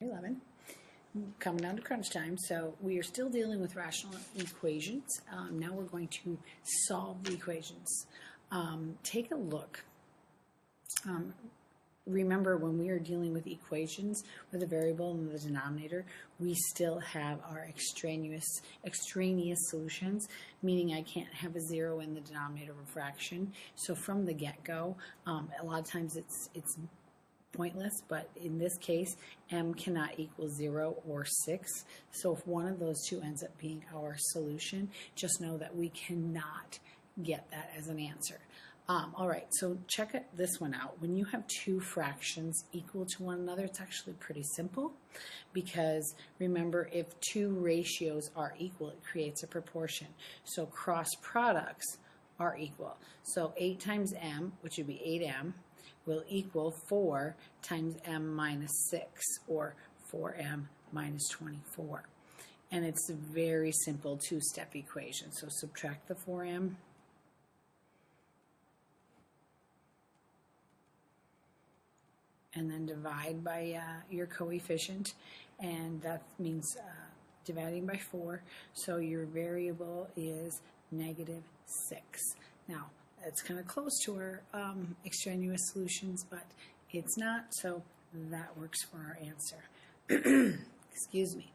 11, coming down to crunch time. So we are still dealing with rational equations. Now we're going to solve the equations. Take a look. Remember, when we are dealing with equations with a variable in the denominator, we still have our extraneous solutions, meaning I can't have a zero in the denominator of a fraction. So from the get-go, a lot of times it's pointless, but in this case, m cannot equal 0 or 6. So if one of those two ends up being our solution, just know that we cannot get that as an answer. All right, so check this one out. When you have two fractions equal to one another, it's actually pretty simple, because remember, if two ratios are equal, it creates a proportion. So cross products are equal. So 8 times m, which would be 8m, will equal 4 times m minus 6, or 4m minus 24. And it's a very simple two-step equation. So subtract the 4m, and then divide by your coefficient, and that means dividing by 4. So your variable is -6. Now, it's kind of close to our extraneous solutions, but it's not, so that works for our answer. Excuse me.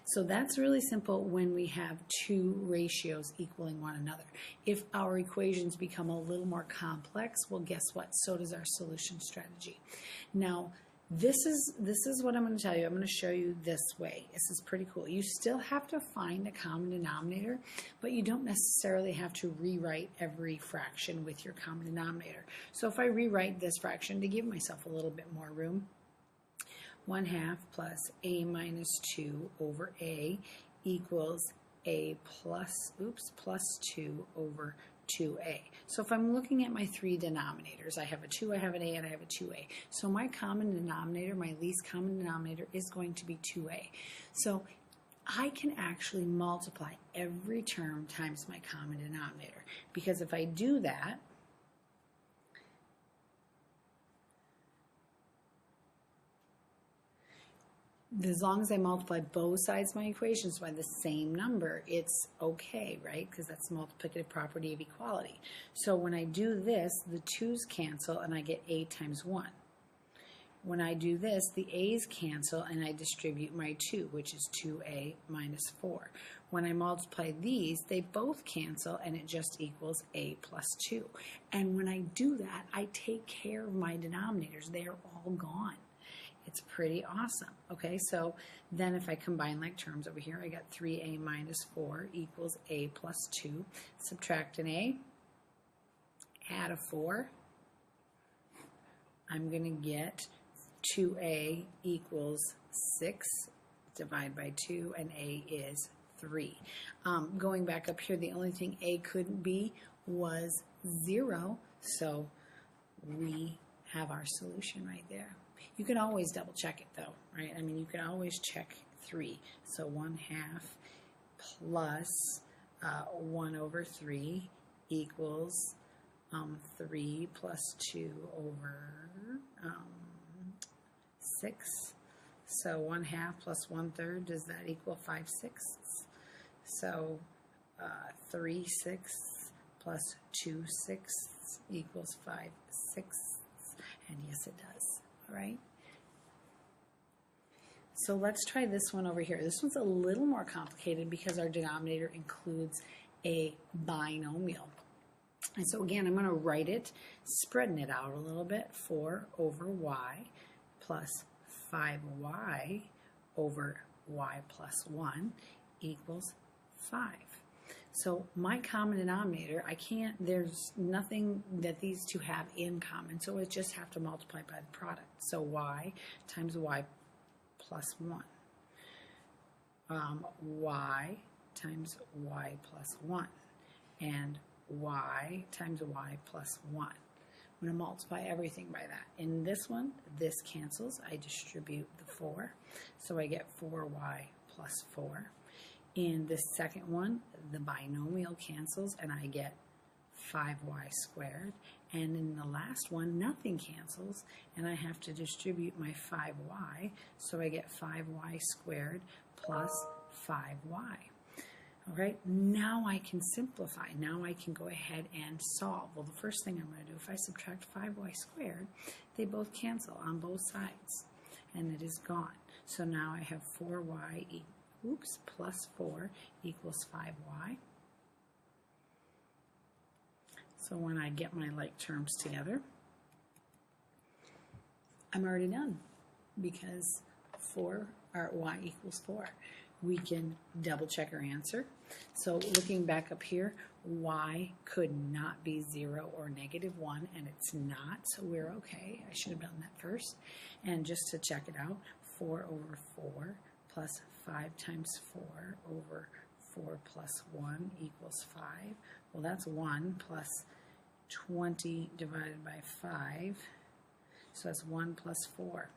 So that's really simple when we have two ratios equaling one another. If our equations become a little more complex, well, guess what? So does our solution strategy. Now, this is what I'm going to tell you. I'm going to show you this way. This is pretty cool. You still have to find a common denominator, but you don't necessarily have to rewrite every fraction with your common denominator. So if I rewrite this fraction to give myself a little bit more room, 1/2 plus a minus 2 over a equals a plus 2 over 2a. So if I'm looking at my three denominators, I have a 2, I have an a, and I have a 2a. So my common denominator, my least common denominator, is going to be 2a. So I can actually multiply every term times my common denominator, because if I do that, as long as I multiply both sides of my equations by the same number, it's okay, right? Because that's the multiplicative property of equality. So when I do this, the 2's cancel and I get a times 1. When I do this, the a's cancel and I distribute my 2, which is 2a minus 4. When I multiply these, they both cancel and it just equals a plus 2. And when I do that, I take care of my denominators. They are all gone. It's pretty awesome. Okay, so then if I combine like terms over here, I got 3a minus 4 equals a plus 2. Subtract an a, add a 4. I'm going to get 2a equals 6. Divide by 2, and a is 3. Going back up here, the only thing a couldn't be was 0, so we have our solution right there. You can always double check it though, right? I mean, you can always check 3. So 1/2 plus 1 over 3 equals 3 plus 2 over 6. So 1/2 plus 1/3, does that equal 5/6? So 3/6 plus 2/6 equals 5/6, and yes, it does. All right. So let's try this one over here. This one's a little more complicated because our denominator includes a binomial. And so again, I'm going to write it, spreading it out a little bit. 4 over y plus 5y over y plus 1 equals 5. So my common denominator, there's nothing that these two have in common, so I just have to multiply by the product. So y times y plus 1. Y times y plus 1. And y times y plus 1. I'm going to multiply everything by that. In this one, this cancels. I distribute the 4. So I get 4y plus 4. In the second one, the binomial cancels and I get 5y squared. And in the last one, nothing cancels, and I have to distribute my 5y, so I get 5y squared plus 5y. All right, now I can simplify. Now I can go ahead and solve. Well, the first thing I'm going to do, if I subtract 5y squared, they both cancel on both sides, and it is gone. So now I have 4y plus 4 equals 5y. So when I get my like terms together, I'm already done because y equals 4. We can double check our answer. So looking back up here, y could not be 0 or -1, and it's not, so we're okay. I should have done that first. And just to check it out, 4 over 4 plus 5 times 4 over 4 plus 1 equals 5. Well, that's 1 plus 20 divided by 5, so that's 1 plus 4.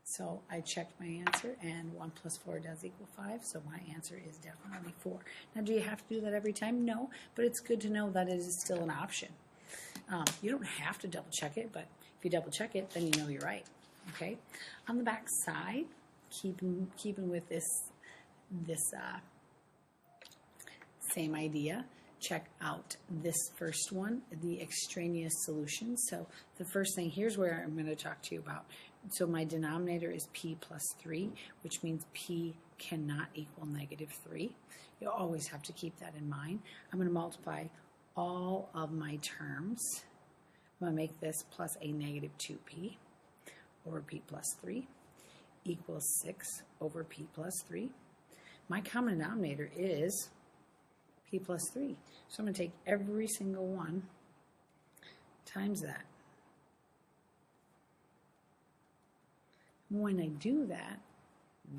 So I checked my answer, and 1 plus 4 does equal 5, so my answer is definitely 4. Now, do you have to do that every time? No, but it's good to know that it is still an option. You don't have to double check it, but if you double check it, then you know you're right. Okay. On the back side, keeping with this same idea, check out this first one, the extraneous solution. So the first thing, here's where I'm going to talk to you about. So my denominator is p plus 3, which means p cannot equal -3. You always have to keep that in mind. I'm going to multiply all of my terms. I'm going to make this plus a -2p over p plus 3 equals 6 over p plus 3. My common denominator is p plus 3. So I'm going to take every single one times that. When I do that,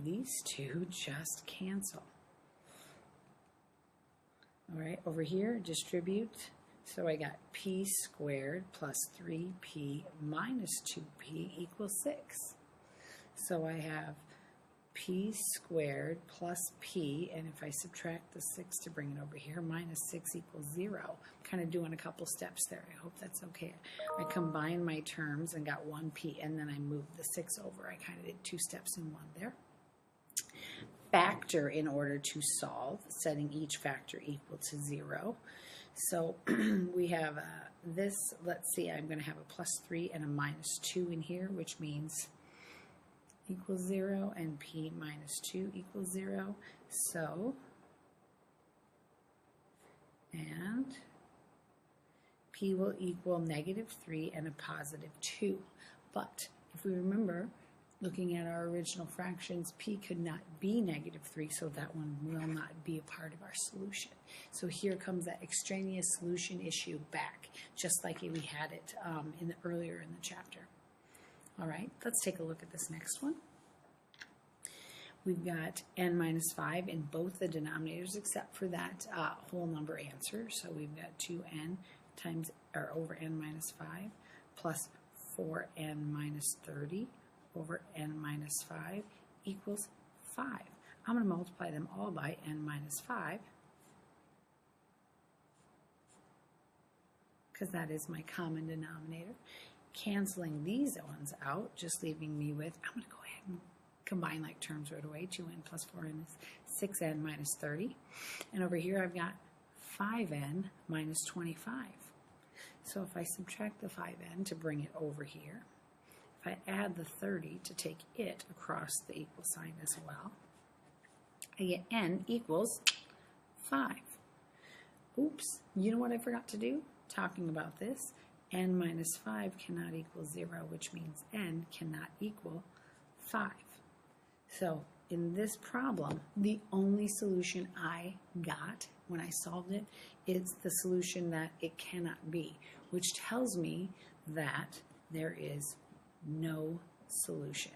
these two just cancel. All right, over here, distribute. So I got p squared plus 3p minus 2p equals 6. So I have p squared plus p, and if I subtract the 6 to bring it over here, minus 6 equals 0. I'm kind of doing a couple steps there. I hope that's okay. I combined my terms and got 1p, and then I moved the 6 over. I kind of did 2 steps in one there. Factor in order to solve, setting each factor equal to 0. So we have this, let's see, I'm going to have a plus 3 and a minus 2 in here, which means equals 0, and p minus 2 equals 0. So, and p will equal -3 and a positive 2. But if we remember, looking at our original fractions, p could not be -3, so that one will not be a part of our solution. So here comes that extraneous solution issue back, just like we had it earlier in the chapter. All right, let's take a look at this next one. We've got n minus 5 in both the denominators except for that whole number answer. So we've got 2n times or over n minus 5 plus 4n minus 30 over n minus 5 equals 5. I'm going to multiply them all by n minus 5 because that is my common denominator. Canceling these ones out, just leaving me with, I'm going to go ahead and combine like terms right away. 2n plus 4n is 6n minus 30. And over here I've got 5n minus 25. So if I subtract the 5n to bring it over here, if I add the 30 to take it across the equal sign as well, I get n equals 5. Oops, you know what I forgot to do? Talking about this, n minus 5 cannot equal 0, which means n cannot equal 5. So in this problem, the only solution I got when I solved it is the solution that it cannot be, which tells me that there is no solution,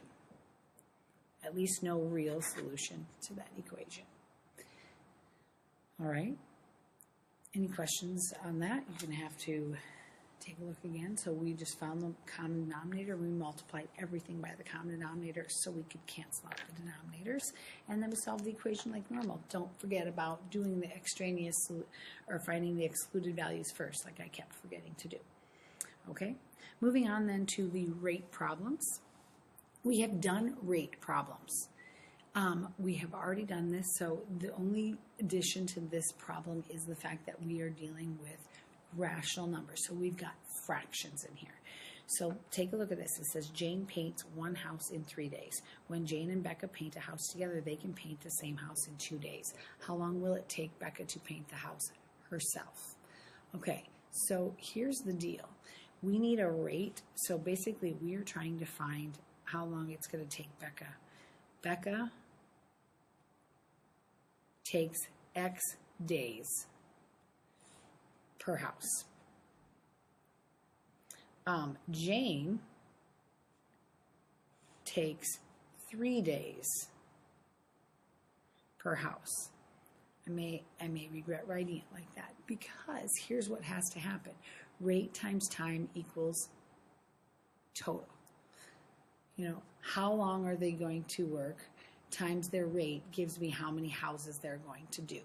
at least no real solution to that equation. All right. Any questions on that? You're going to have to take a look again. So we just found the common denominator. We multiplied everything by the common denominator so we could cancel out the denominators. And then we solved the equation like normal. Don't forget about doing the extraneous or finding the excluded values first, like I kept forgetting to do. Okay, moving on then to the rate problems. We have done rate problems. We have already done this, so the only addition to this problem is the fact that we are dealing with rational numbers. So we've got fractions in here. So take a look at this. It says Jane paints one house in 3 days. When Jane and Becca paint a house together, they can paint the same house in 2 days. How long will it take Becca to paint the house herself? Okay, so here's the deal. We need a rate. So basically we are trying to find how long it's going to take Becca. Becca takes X days per house. Jane takes 3 days per house. I may regret writing it like that because here's what has to happen. Rate times time equals total. You know, how long are they going to work times their rate gives me how many houses they're going to do.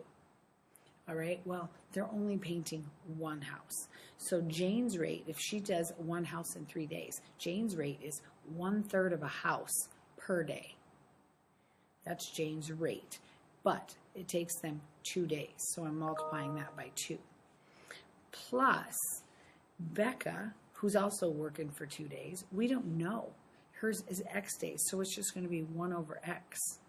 All right, well, they're only painting one house. So Jane's rate, if she does one house in 3 days, Jane's rate is 1/3 of a house per day. That's Jane's rate. But it takes them 2 days, so I'm multiplying that by 2. Plus, Becca, who's also working for 2 days, we don't know. Hers is X days, so it's just going to be 1/X.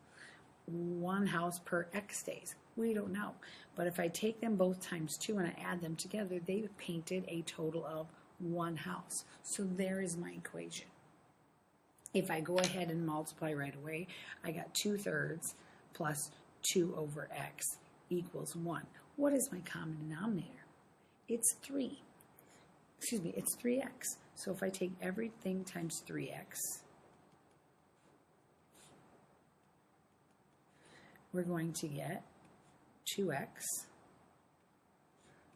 One house per X days. We don't know. But if I take them both times 2 and I add them together, they've painted a total of one house. So there is my equation. If I go ahead and multiply right away, I got 2/3 plus 2/X equals 1. What is my common denominator? It's 3. Excuse me, it's 3X. So if I take everything times 3X, we're going to get 2X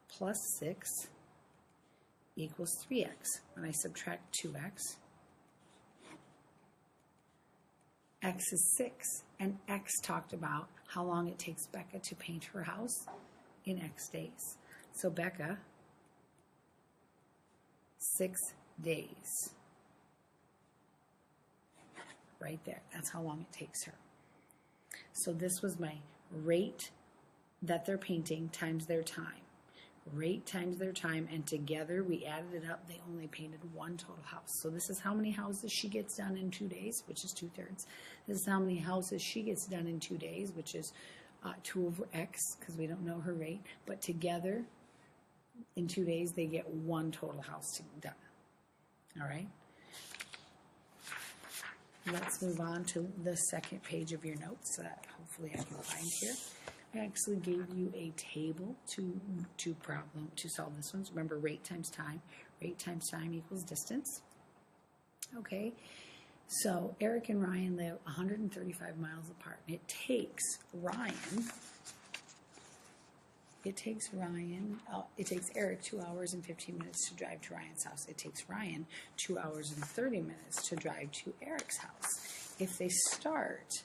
plus 6 equals 3X. When I subtract 2X, X is 6. And X talked about how long it takes Becca to paint her house in X days. So Becca, 6 days. Right there. That's how long it takes her. So this was my rate that they're painting times their time. Rate times their time, and together we added it up. They only painted one total house. So this is how many houses she gets done in 2 days, which is 2/3. This is how many houses she gets done in 2 days, which is 2/X, because we don't know her rate. But together, in 2 days, they get one total house done. All right? Let's move on to the second page of your notes that hopefully I can find here. I actually gave you a table to solve this one. Remember, rate times time. Rate times time equals distance. Okay, so Eric and Ryan live 135 miles apart. It takes Eric 2 hours and 15 minutes to drive to Ryan's house. It takes Ryan 2 hours and 30 minutes to drive to Eric's house. If they start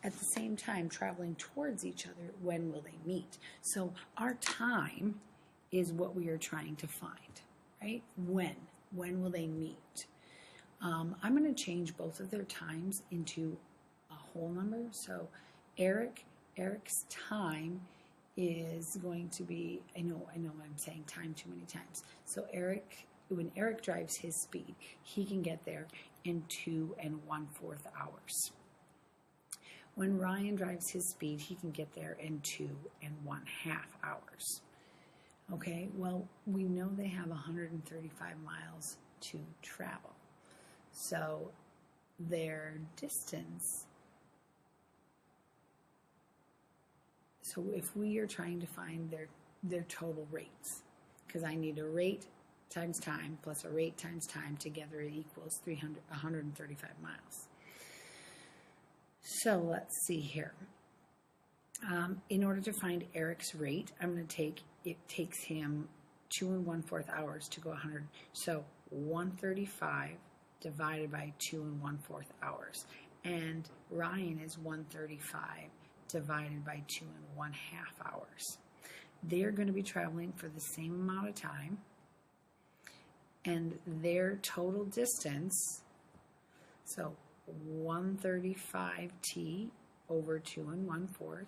at the same time traveling towards each other, when will they meet? So our time is what we are trying to find, right? When will they meet? I'm going to change both of their times into a whole number. So Eric's time is going to be, I know I'm saying time too many times. So when Eric drives his speed, he can get there in 2 1/4 hours. When Ryan drives his speed, he can get there in 2 1/2 hours. Okay, well, we know they have 135 miles to travel. So their distance, so if we are trying to find their total rates, because I need a rate times time plus a rate times time, together it equals 135 miles. So let's see here. In order to find Eric's rate, I'm going to take, it takes him 2 1/4 hours to go 100. So 135 divided by 2 1/4 hours. And Ryan is 135 divided by 2 1/2 hours. They're going to be traveling for the same amount of time, and their total distance, so 135t over 2 1/4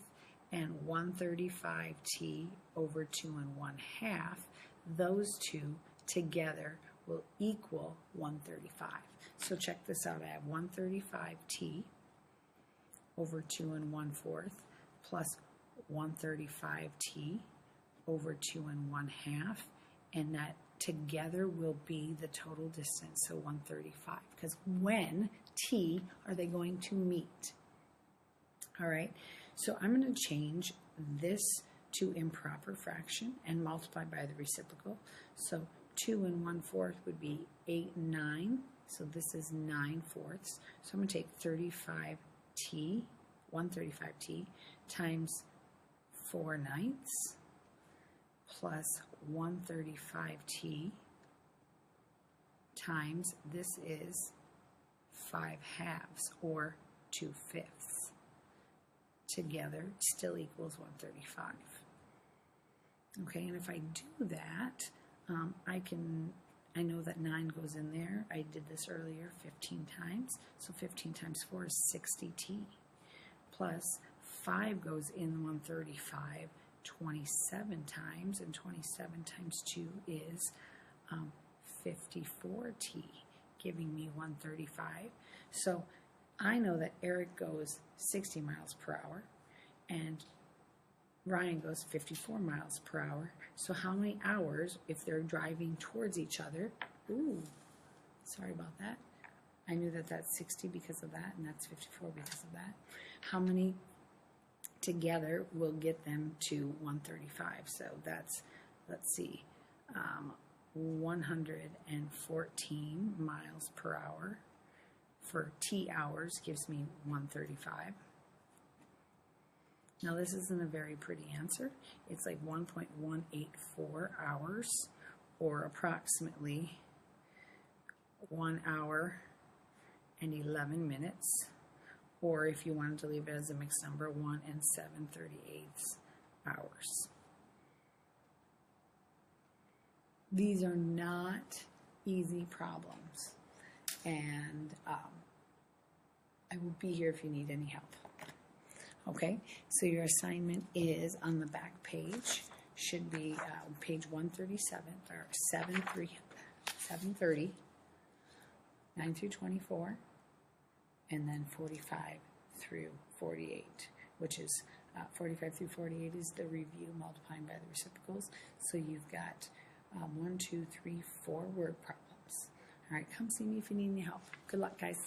and 135t over 2 1/2, those two together will equal 135. So check this out. I have 135t over 2 1/4 plus 135t over 2 1/2, and that together will be the total distance, so 135. Because when t are they going to meet? All right, so I'm going to change this to improper fraction and multiply by the reciprocal. So 2 1/4 would be 8 9. So this is 9/4. So I'm going to take 35t, 135t, times 4 ninths plus 135t times, this is 5/2 or 2/5. Together still equals 135. Okay, and if I do that, I know that 9 goes in there. I did this earlier 15 times. So 15 times 4 is 60t. Plus 5 goes in 135 27 times, and 27 times 2 is 54t, giving me 135. So I know that Eric goes 60 miles per hour and Ryan goes 54 miles per hour. So how many hours, if they're driving towards each other, ooh, sorry about that. I knew that that's 60 because of that, and that's 54 because of that. How many together will get them to 135? So that's, let's see, 114 miles per hour for t hours gives me 135. Now this isn't a very pretty answer. It's like 1.184 hours, or approximately 1 hour and 11 minutes. Or if you wanted to leave it as a mixed number, 1 and 7/38 hours. These are not easy problems, and I will be here if you need any help. Okay, so your assignment is on the back page, should be page 137, or 730, 9 through 24, and then 45 through 48, which is 45 through 48 is the review multiplying by the reciprocals. So you've got 1, 2, 3, 4 word problems. All right, come see me if you need any help. Good luck, guys.